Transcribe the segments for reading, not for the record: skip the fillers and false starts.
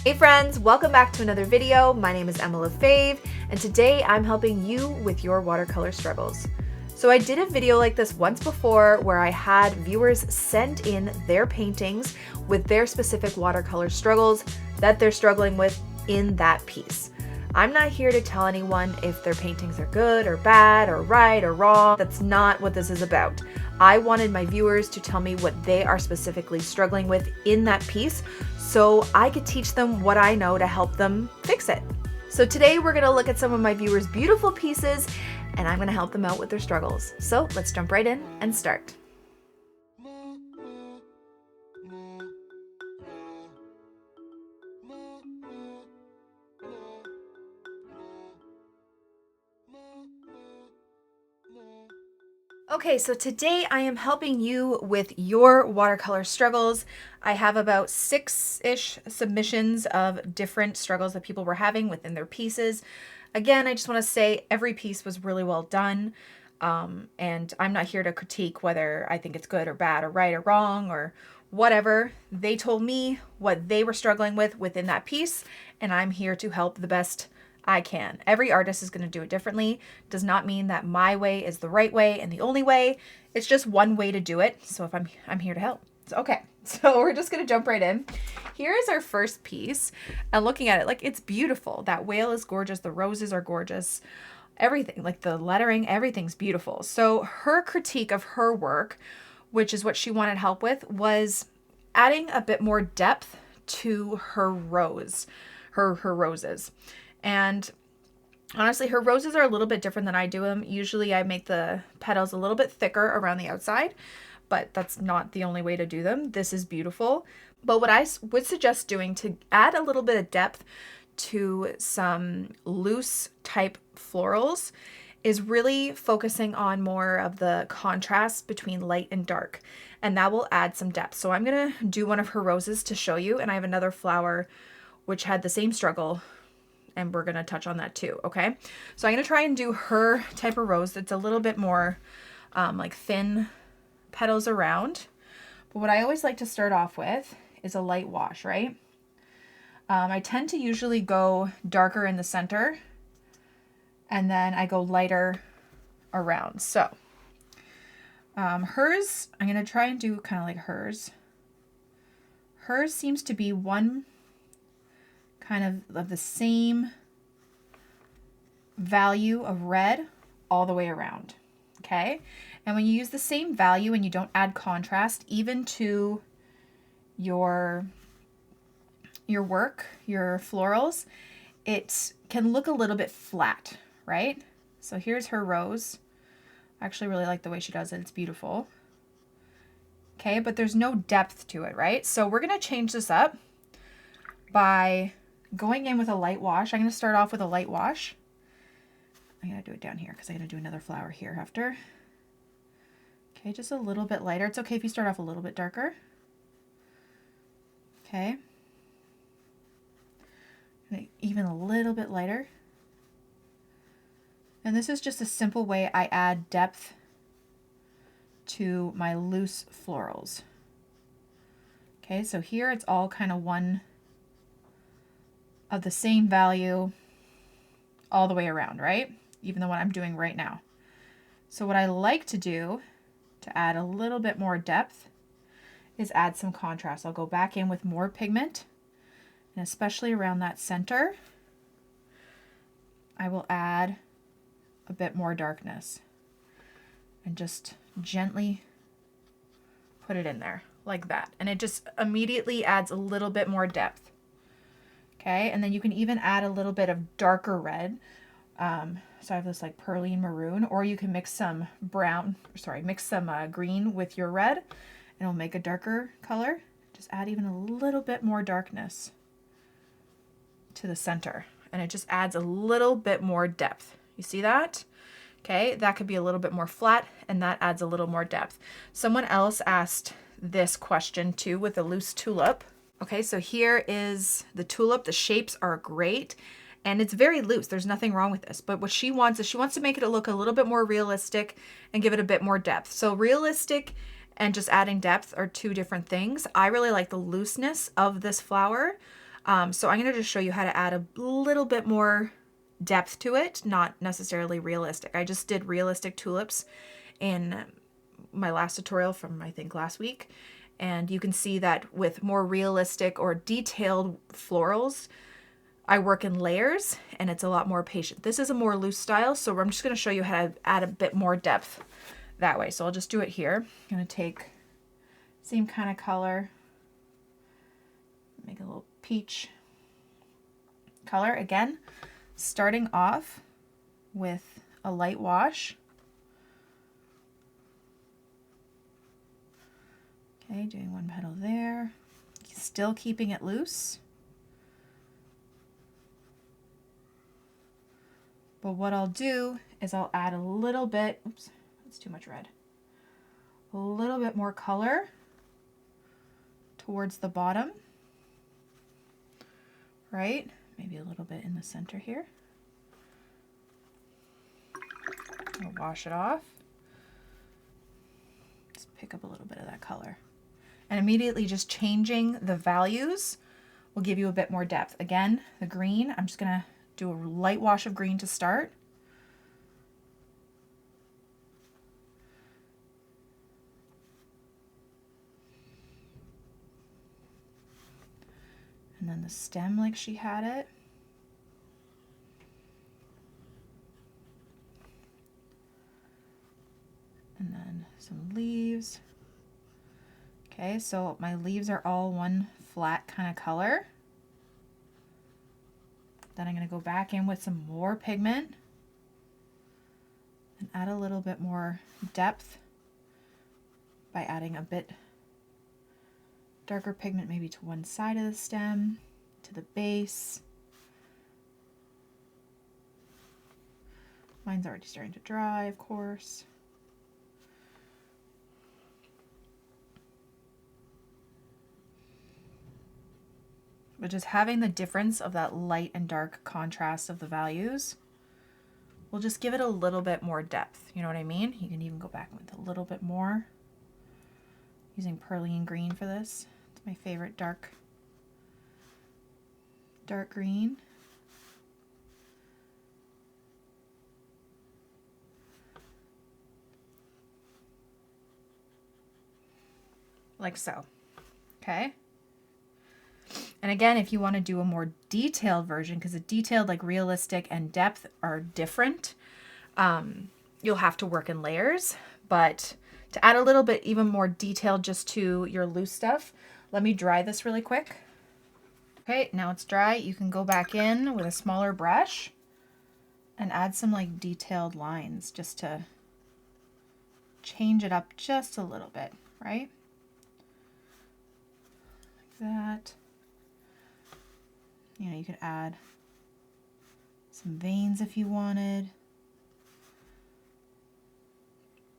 Hey friends, welcome back to another video. My name is Emma Lefebvre, and today I'm helping you with your watercolor struggles. So I did a video like this once before where I had viewers send in their paintings with their specific watercolor struggles that they're struggling with in that piece. I'm not here to tell anyone if their paintings are good or bad or right or wrong. That's not what this is about. I wanted my viewers to tell me what they are specifically struggling with in that piece so I could teach them what I know to help them fix it. So today we're gonna look at some of my viewers' beautiful pieces and I'm gonna help them out with their struggles. So let's jump right in and start. Okay, so today I am helping you with your watercolor struggles. I have about 6-ish submissions of different struggles that people were having within their pieces. Again, I just want to say every piece was really well done, and I'm not here to critique whether I think it's good or bad or right or wrong or whatever. They told me what they were struggling with within that piece, and I'm here to help the best I can. Every artist is going to do it differently. Does not mean that my way is the right way and the only way. It's just one way to do it. So if I'm here to help. So, okay, so we're just going to jump right in. Here is our first piece, and looking at it, like, it's beautiful. That whale is gorgeous. The roses are gorgeous. Everything, like the lettering, everything's beautiful. So her critique of her work, which is what she wanted help with, was adding a bit more depth to her roses. And honestly, her roses are a little bit different than I do them. Usually I make the petals a little bit thicker around the outside, but that's not the only way to do them. This is beautiful. But what I would suggest doing to add a little bit of depth to some loose type florals is really focusing on more of the contrast between light and dark. And that will add some depth. So I'm going to do one of her roses to show you. And I have another flower which had the same struggle, and we're going to touch on that too, okay? So I'm going to try and do her type of rose that's a little bit more like thin petals around. But what I always like to start off with is a light wash, right? I tend to usually go darker in the center, and then I go lighter around. So hers, I'm going to try and do kind of like hers. Hers seems to be one kind of the same value of red all the way around, okay? And when you use the same value and you don't add contrast even to your work, your florals, it can look a little bit flat, right? So here's her rose. I actually really like the way she does it. It's beautiful. Okay, but there's no depth to it, right? So we're gonna change this up by going in with a light wash. I'm going to start off with a light wash. I'm going to do it down here because I'm going to do another flower here after. Okay, just a little bit lighter. It's okay if you start off a little bit darker. Okay. Even a little bit lighter. And this is just a simple way I add depth to my loose florals. Okay, so here it's all kind of one of the same value all the way around, right? Even the one I'm doing right now. So what I like to do to add a little bit more depth is add some contrast. I'll go back in with more pigment, and especially around that center, I will add a bit more darkness and just gently put it in there like that. And it just immediately adds a little bit more depth. Okay, and then you can even add a little bit of darker red. So I have this like pearly maroon, or you can mix some green with your red, and it'll make a darker color. Just add even a little bit more darkness to the center, and it just adds a little bit more depth. You see that? Okay, that could be a little bit more flat, and that adds a little more depth. Someone else asked this question too with a loose tulip. Okay, so here is the tulip. The shapes are great and it's very loose. There's nothing wrong with this. But what she wants is she wants to make it look a little bit more realistic and give it a bit more depth. So realistic and just adding depth are two different things. I really like the looseness of this flower. So I'm going to just show you how to add a little bit more depth to it, not necessarily realistic. I just did realistic tulips in my last tutorial from, I think, last week. And you can see that with more realistic or detailed florals, I work in layers and it's a lot more patient. This is a more loose style, so I'm just going to show you how to add a bit more depth that way. So I'll just do it here. I'm going to take same kind of color, make a little peach color again, starting off with a light wash. Okay, doing one petal there, still keeping it loose. But what I'll do is I'll add a little bit, oops, that's too much red, a little bit more color towards the bottom, right? Maybe a little bit in the center here. I'll wash it off. Just pick up a little bit of that color. And immediately just changing the values will give you a bit more depth. Again, the green, I'm just gonna do a light wash of green to start. And then the stem like she had it. And then some leaves. Okay, so my leaves are all one flat kind of color. Then I'm going to go back in with some more pigment and add a little bit more depth by adding a bit darker pigment maybe to one side of the stem, to the base. Mine's already starting to dry, of course. But just having the difference of that light and dark contrast of the values will just give it a little bit more depth. You know what I mean? You can even go back with a little bit more. Using Perlean green for this. It's my favorite dark green. Like so. Okay? And again, if you want to do a more detailed version, because the detailed, like realistic and depth are different, you'll have to work in layers. But to add a little bit even more detail just to your loose stuff, let me dry this really quick. Okay, now it's dry. You can go back in with a smaller brush and add some like detailed lines just to change it up just a little bit, right? Like that. You know, you could add some veins if you wanted.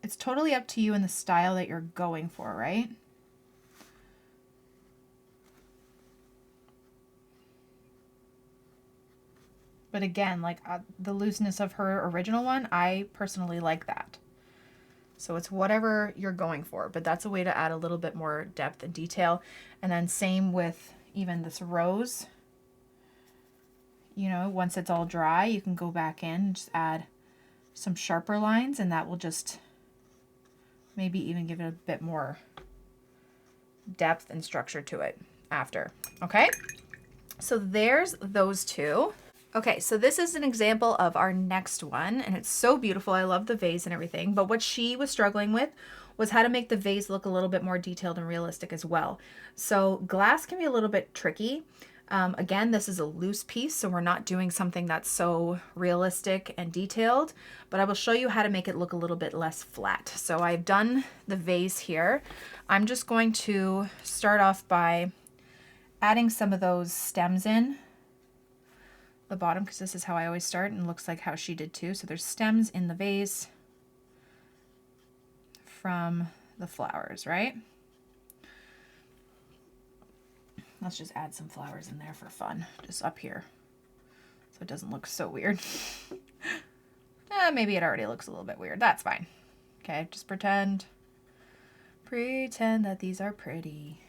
It's totally up to you and the style that you're going for, right? But again, like the looseness of her original one, I personally like that. So it's whatever you're going for, but that's a way to add a little bit more depth and detail. And then same with even this rose. You know, once it's all dry, you can go back in and just add some sharper lines, and that will just maybe even give it a bit more depth and structure to it after. Okay, so there's those two. Okay, so this is an example of our next one, and it's so beautiful. I love the vase and everything, but what she was struggling with was how to make the vase look a little bit more detailed and realistic as well. So glass can be a little bit tricky. Again, this is a loose piece, so we're not doing something that's so realistic and detailed, but I will show you how to make it look a little bit less flat. So I've done the vase here. I'm just going to start off by adding some of those stems in the bottom, because this is how I always start, and it looks like how she did too. So there's stems in the vase from the flowers, right? Let's just add some flowers in there for fun, just up here, so it doesn't look so weird. Maybe it already looks a little bit weird. That's fine. Okay, just pretend that these are pretty,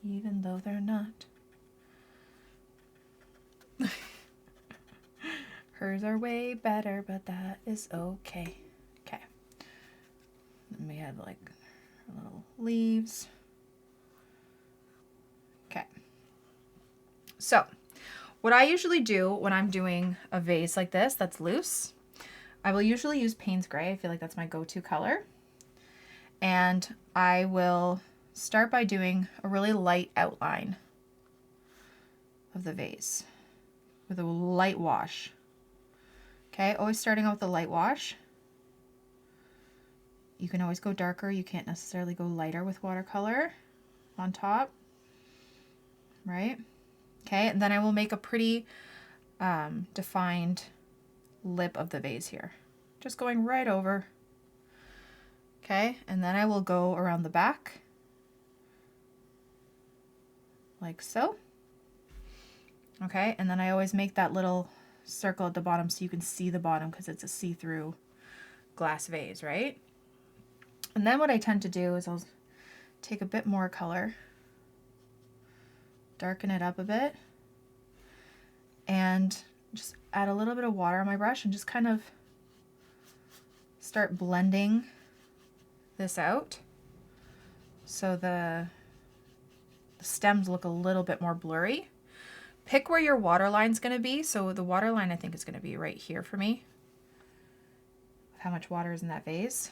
even though they're not. Hers are way better, but that is okay. Okay. Then we have like little leaves. Okay. So what I usually do when I'm doing a vase like this that's loose, I will usually use Payne's Gray. I feel like that's my go-to color. And I will start by doing a really light outline of the vase with a light wash. Okay, always starting out with a light wash. You can always go darker. You can't necessarily go lighter with watercolor on top, right? Okay, and then I will make a pretty defined lip of the vase here. Just going right over. Okay, and then I will go around the back like so. Okay, and then I always make that little circle at the bottom so you can see the bottom because it's a see-through glass vase, right? And then what I tend to do is I'll take a bit more color, darken it up a bit, and just add a little bit of water on my brush and just kind of start blending this out so the stems look a little bit more blurry. Pick where your water line's going to be. So the water line I think is going to be right here for me, with how much water is in that vase.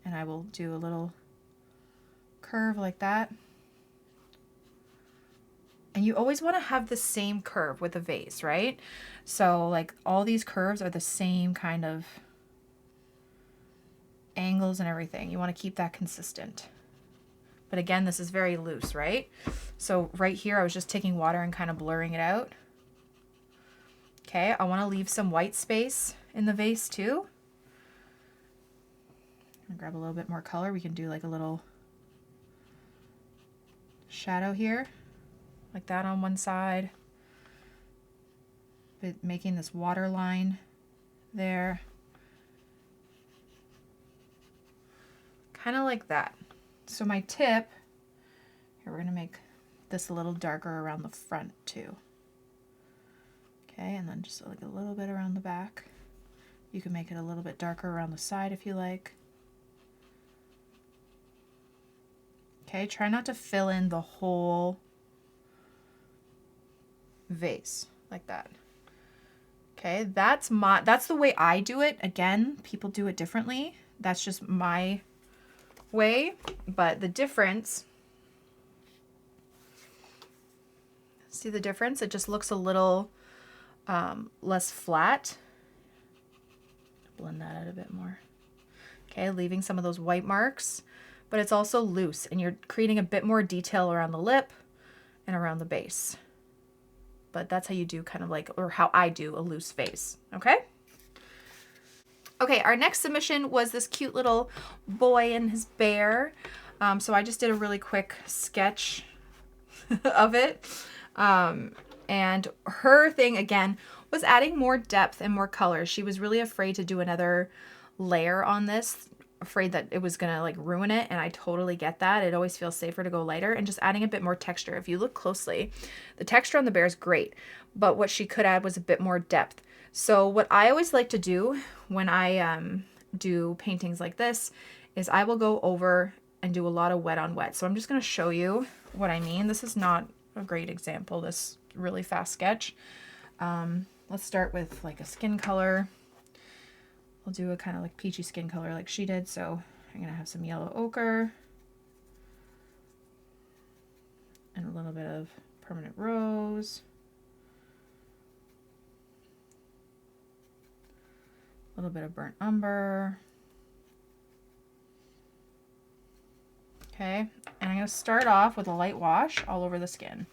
And I will do a little curve like that. And you always want to have the same curve with a vase, right? So like all these curves are the same kind of angles and everything. You want to keep that consistent. But again, this is very loose, right? So right here, I was just taking water and kind of blurring it out. Okay, I want to leave some white space in the vase too. I'll grab a little bit more color. We can do like a little shadow here, like that on one side. But making this water line there. Kind of like that. So my tip, here we're going to make this a little darker around the front too. Okay, and then just like a little bit around the back. You can make it a little bit darker around the side if you like. Okay, try not to fill in the whole vase like that. Okay, that's the way I do it. Again, people do it differently. That's just my way, but the difference, see the difference? It just looks a little less flat. Blend that out a bit more. Okay, leaving some of those white marks, but it's also loose and you're creating a bit more detail around the lip and around the base. But that's how you do kind of like, or how I do a loose vase, okay? Okay, our next submission was this cute little boy and his bear. So I just did a really quick sketch of it. And her thing, again, was adding more depth and more color. She was really afraid to do another layer on this, afraid that it was gonna like ruin it, and I totally get that. It always feels safer to go lighter and just adding a bit more texture. If you look closely, the texture on the bear is great, but what she could add was a bit more depth. So what I always like to do when I do paintings like this is I will go over and do a lot of wet on wet. So I'm just going to show you what I mean. This is not a great example, this really fast sketch. Let's start with like a skin color. We'll do a kind of like peachy skin color like she did. So I'm going to have some yellow ochre and a little bit of permanent rose. A little bit of burnt umber. Okay, and I'm going to start off with a light wash all over the skin.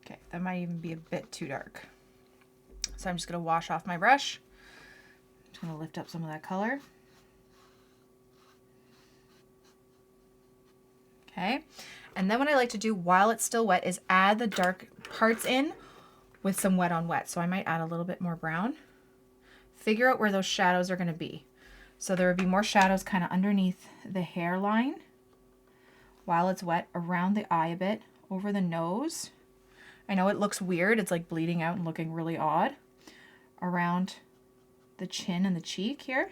Okay, that might even be a bit too dark. So I'm just going to wash off my brush. Just going to lift up some of that color. Okay, and then what I like to do while it's still wet is add the dark parts in with some wet on wet. So I might add a little bit more brown. Figure out where those shadows are going to be. So there would be more shadows kind of underneath the hairline while it's wet, around the eye a bit, over the nose. I know it looks weird. It's like bleeding out and looking really odd. Around the chin and the cheek here,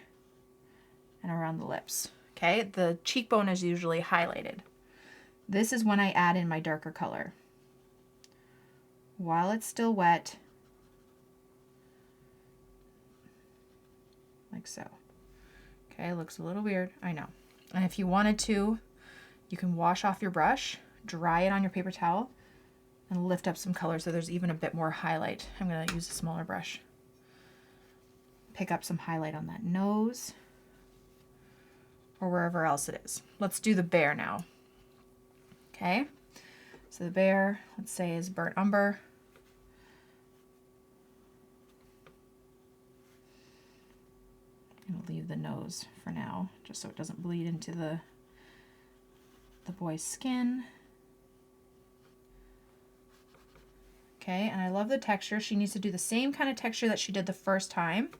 and around the lips. Okay, the cheekbone is usually highlighted. This is when I add in my darker color. While it's still wet, like so. Okay, it looks a little weird, I know. And if you wanted to, you can wash off your brush, dry it on your paper towel, and lift up some color so there's even a bit more highlight. I'm gonna use a smaller brush. Pick up some highlight on that nose or wherever else it is. Let's do the bear now. Okay, so the bear, let's say, is burnt umber. I'm gonna leave the nose for now, just so it doesn't bleed into the boy's skin. Okay, and I love the texture. She needs to do the same kind of texture that she did the first time.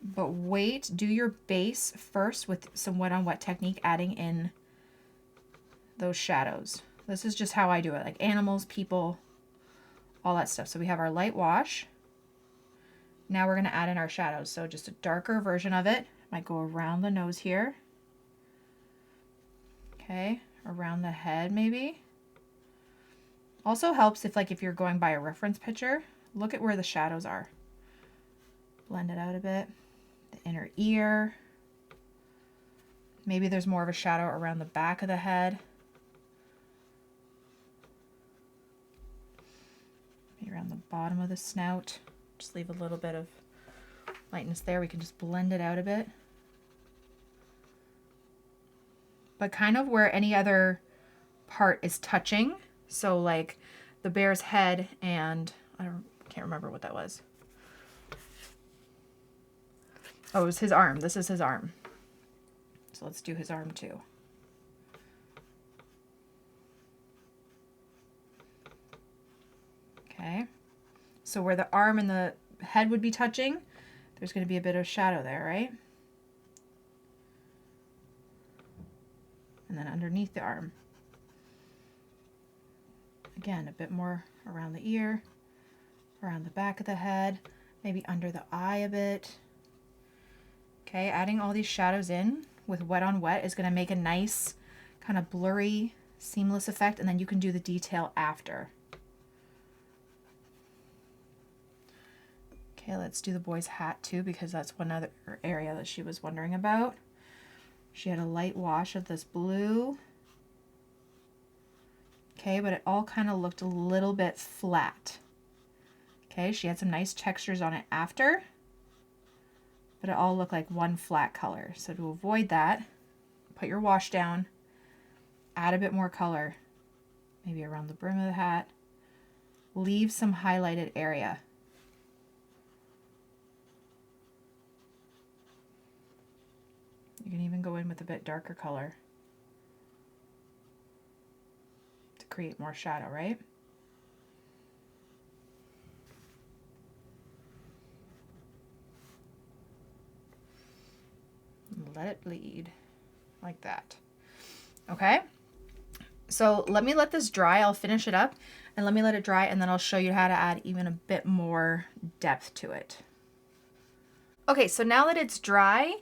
But wait, do your base first with some wet on wet technique, adding in those shadows. This is just how I do it, like animals, people, all that stuff. So we have our light wash. Now we're gonna add in our shadows. So just a darker version of it. Might go around the nose here. Okay, around the head maybe. Also helps if you're going by a reference picture, look at where the shadows are. Blend it out a bit. The inner ear. Maybe there's more of a shadow around the back of the head. Maybe around the bottom of the snout. Just leave a little bit of lightness there. We can just blend it out a bit. But kind of where any other part is touching. So like the bear's head and I can't remember what that was. Oh, it was his arm. This is his arm. So let's do his arm too. Okay. So where the arm and the head would be touching, there's going to be a bit of shadow there, right? And then underneath the arm. Again, a bit more around the ear, around the back of the head, maybe under the eye a bit. Okay, adding all these shadows in with wet on wet is going to make a nice kind of blurry, seamless effect, and then you can do the detail after. Okay, let's do the boy's hat too, because that's one other area that she was wondering about. She had a light wash of this blue. Okay, but it all kind of looked a little bit flat. Okay, she had some nice textures on it after, but it all looked like one flat color. So to avoid that, put your wash down, add a bit more color, maybe around the brim of the hat, leave some highlighted area. You can even go in with a bit darker color to create more shadow, right? Let it bleed like that. Okay, so let this dry. I'll finish it up and let me let it dry, and then I'll show you how to add even a bit more depth to it. Okay, so now that it's dry,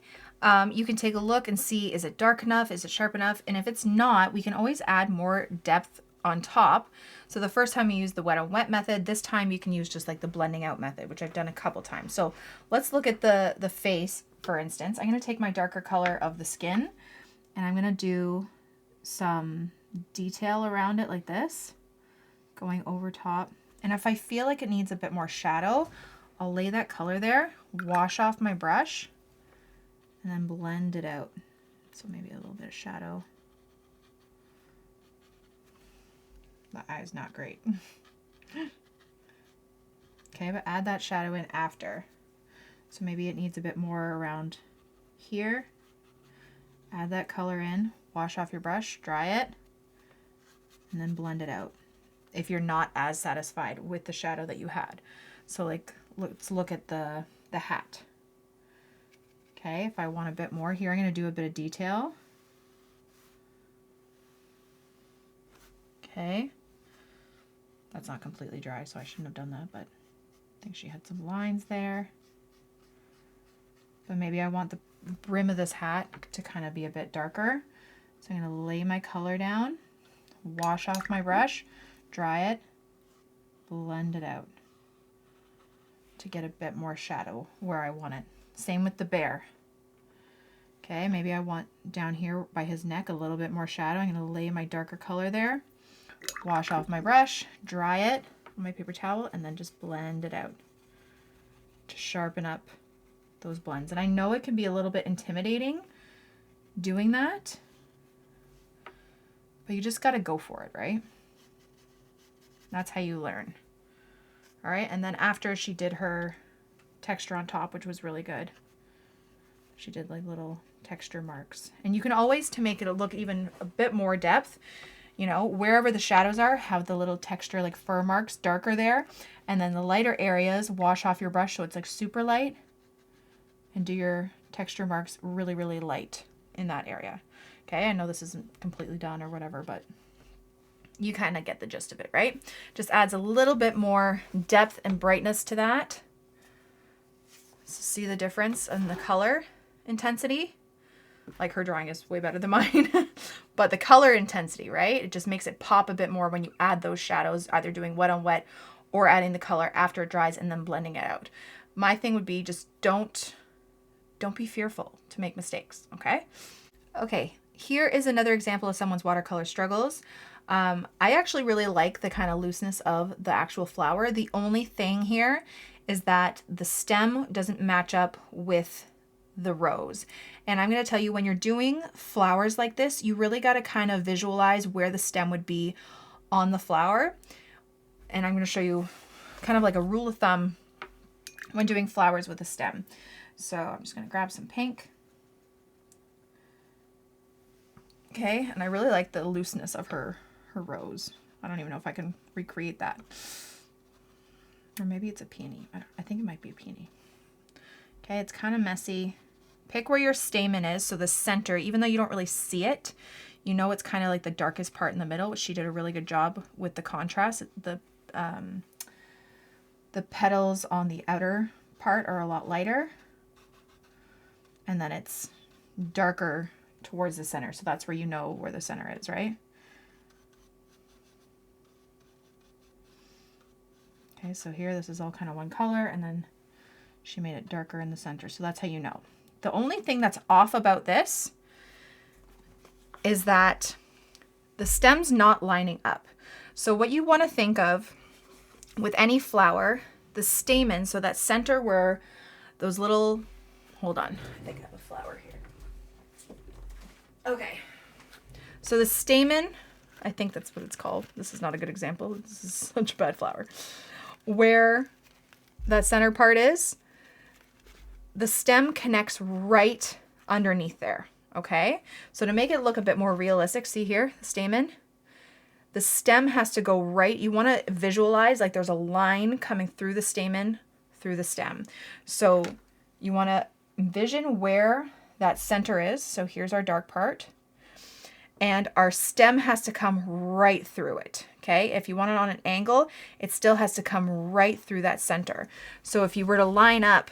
you can take a look and see, is it dark enough? Is it sharp enough? And if it's not, we can always add more depth on top. So the first time you use the wet on wet method, this time you can use just like the blending out method, which I've done a couple times. So let's look at the face, for instance. I'm going to take my darker color of the skin and I'm going to do some detail around it like this, going over top. And if I feel like it needs a bit more shadow, I'll lay that color there, wash off my brush, and then blend it out. So maybe a little bit of shadow. The eye's not great. Okay, but add that shadow in after. So maybe it needs a bit more around here. Add that color in, wash off your brush, dry it, and then blend it out. if you're not as satisfied with the shadow that you had. So like, let's look at the hat. Okay, if I want a bit more here, I'm going to do a bit of detail. Okay, that's not completely dry, so I shouldn't have done that, but I think she had some lines there. But maybe I want the brim of this hat to kind of be a bit darker. So I'm going to lay my color down, wash off my brush, dry it, blend it out to get a bit more shadow where I want it. Same with the bear. Okay, maybe I want down here by his neck a little bit more shadow. I'm going to lay my darker color there, wash off my brush, dry it on my paper towel, and then just blend it out to sharpen up those blends. And I know it can be a little bit intimidating doing that, but you just got to go for it, right? That's how you learn. All right, and then after she did her texture on top, which was really good, she did like little texture marks. And you can always, to make it look even a bit more depth, you know, wherever the shadows are, have the little texture like fur marks darker there. And then the lighter areas, wash off your brush so it's like super light, and do your texture marks really, really light in that area. Okay, I know this isn't completely done or whatever, but you kind of get the gist of it, right? Just adds a little bit more depth and brightness to that. So see the difference in the color intensity? Like, her drawing is way better than mine. But the color intensity, right? It just makes it pop a bit more when you add those shadows, either doing wet on wet or adding the color after it dries and then blending it out. My thing would be just don't be fearful to make mistakes, okay? Okay, here is another example of someone's watercolor struggles. I actually really like the kind of looseness of the actual flower. The only thing here is that the stem doesn't match up with the rose. And I'm going to tell you, when you're doing flowers like this, you really got to kind of visualize where the stem would be on the flower. And I'm going to show you kind of like a rule of thumb when doing flowers with a stem. So I'm just going to grab some pink. Okay, and I really like the looseness of her rose. I don't even know if I can recreate that. Or maybe it's a peony. I think it might be a peony. Okay, it's kind of messy. Pick where your stamen is, so the center, even though you don't really see it, you know it's kind of like the darkest part in the middle, which she did a really good job with the contrast. The petals on the outer part are a lot lighter, and then it's darker towards the center, so that's where you know where the center is, right? Okay, so here this is all kind of one color, and then she made it darker in the center, so that's how you know. The only thing that's off about this is that the stem's not lining up. So what you want to think of with any flower, the stamen, so that center where those little, hold on, I think I have a flower here. Okay, so the stamen, I think that's what it's called. This is not a good example. This is such a bad flower. Where that center part is, the stem connects right underneath there, okay? So to make it look a bit more realistic, see here, the stamen? The stem has to go right. You want to visualize like there's a line coming through the stamen, through the stem. So you want to envision where that center is. So here's our dark part. And our stem has to come right through it, okay? If you want it on an angle, it still has to come right through that center. So if you were to line up,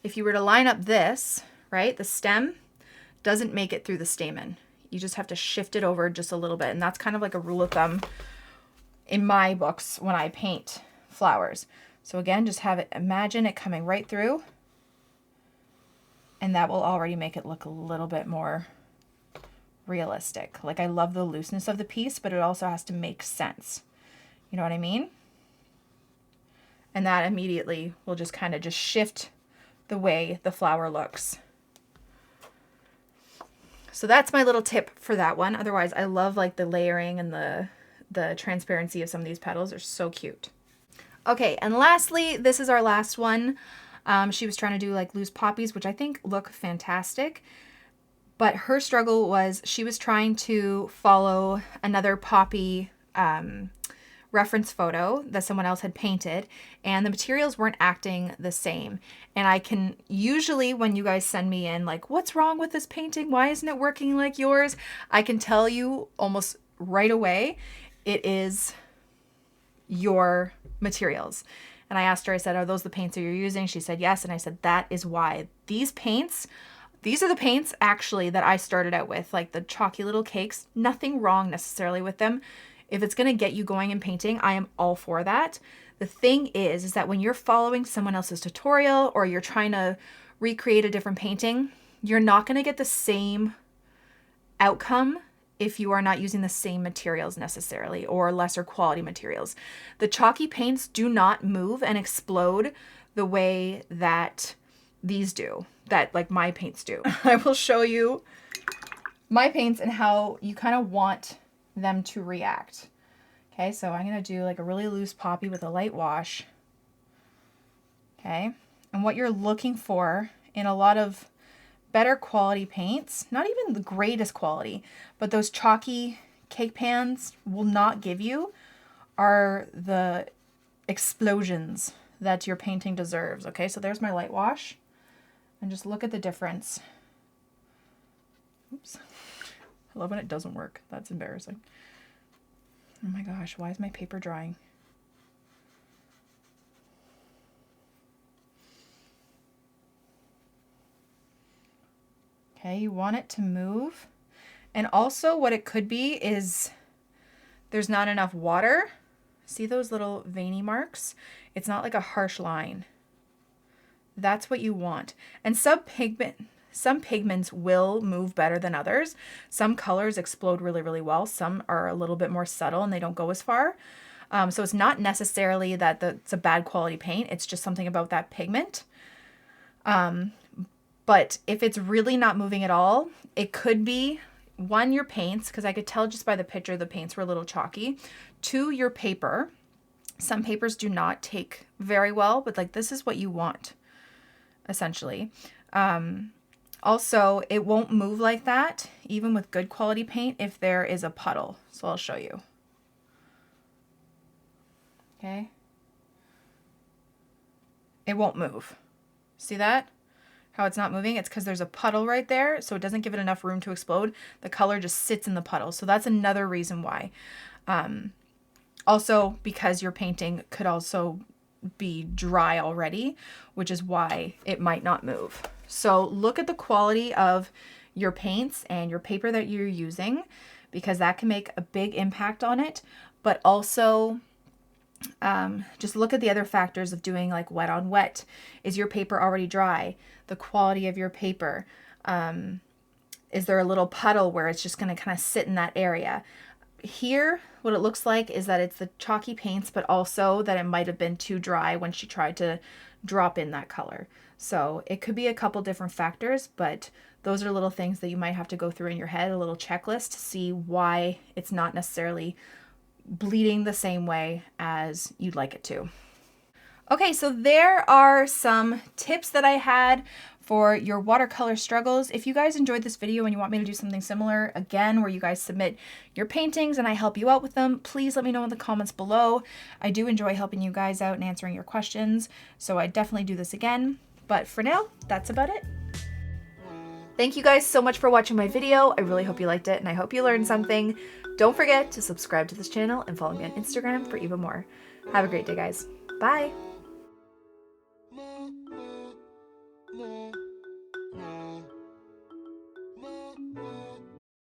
this, right, the stem doesn't make it through the stamen. You just have to shift it over just a little bit. And that's kind of like a rule of thumb in my books when I paint flowers. So again, just have it, imagine it coming right through, and that will already make it look a little bit more realistic. Like, I love the looseness of the piece, but it also has to make sense. You know what I mean? And that immediately will just kind of just shift the way the flower looks. So that's my little tip for that one. Otherwise, I love like the layering and the transparency of some of these petals. They're so cute. Okay, and lastly, this is our last one. She was trying to do like loose poppies, which I think look fantastic. But her struggle was she was trying to follow another poppy reference photo that someone else had painted, and the materials weren't acting the same. And I can usually, when you guys send me in like, what's wrong with this painting? Why isn't it working like yours? I can tell you almost right away, it is your materials. And I asked her, I said, are those the paints that you're using? She said, yes. And I said, that is why. These are the paints actually that I started out with, like the chalky little cakes. Nothing wrong necessarily with them. If it's going to get you going in painting, I am all for that. The thing is that when you're following someone else's tutorial or you're trying to recreate a different painting, you're not going to get the same outcome if you are not using the same materials necessarily, or lesser quality materials. The chalky paints do not move and explode the way that these do, that like my paints do. I will show you my paints and how you kind of want them to react. Okay, so I'm going to do like a really loose poppy with a light wash. Okay, and what you're looking for in a lot of better quality paints, not even the greatest quality, but those chalky cake pans will not give you, are the explosions that your painting deserves. Okay, so there's my light wash, and just look at the difference. Oops. I love when it doesn't work. That's embarrassing. Oh my gosh, why is my paper drying? Okay, you want it to move. And also what it could be is there's not enough water. See those little veiny marks? It's not like a harsh line. That's what you want. And some pigments will move better than others. Some colors explode really, really well. Some are a little bit more subtle and they don't go as far. So it's not necessarily that it's a bad quality paint. It's just something about that pigment. But if it's really not moving at all, it could be, one, your paints, because I could tell just by the picture the paints were a little chalky. Two, your paper. Some papers do not take very well, but like this is what you want, essentially. Also, it won't move like that, even with good quality paint, if there is a puddle. So I'll show you. Okay. It won't move. See that? How it's not moving? It's because there's a puddle right there, so it doesn't give it enough room to explode. The color just sits in the puddle. So that's another reason why. Also, because your painting could also be dry already, which is why it might not move. So look at the quality of your paints and your paper that you're using, because that can make a big impact on it. But also just look at the other factors of doing like wet on wet. Is your paper already dry? The quality of your paper. Is there a little puddle where it's just going to kind of sit in that area? Here, what it looks like is that it's the chalky paints, but also that it might have been too dry when she tried to drop in that color. So it could be a couple different factors, but those are little things that you might have to go through in your head, a little checklist to see why it's not necessarily bleeding the same way as you'd like it to. Okay, so there are some tips that I had for your watercolor struggles. If you guys enjoyed this video and you want me to do something similar again, where you guys submit your paintings and I help you out with them, please let me know in the comments below. I do enjoy helping you guys out and answering your questions, so I definitely do this again. But for now, that's about it. Thank you guys so much for watching my video. I really hope you liked it and I hope you learned something. Don't forget to subscribe to this channel and follow me on Instagram for even more. Have a great day, guys. Bye.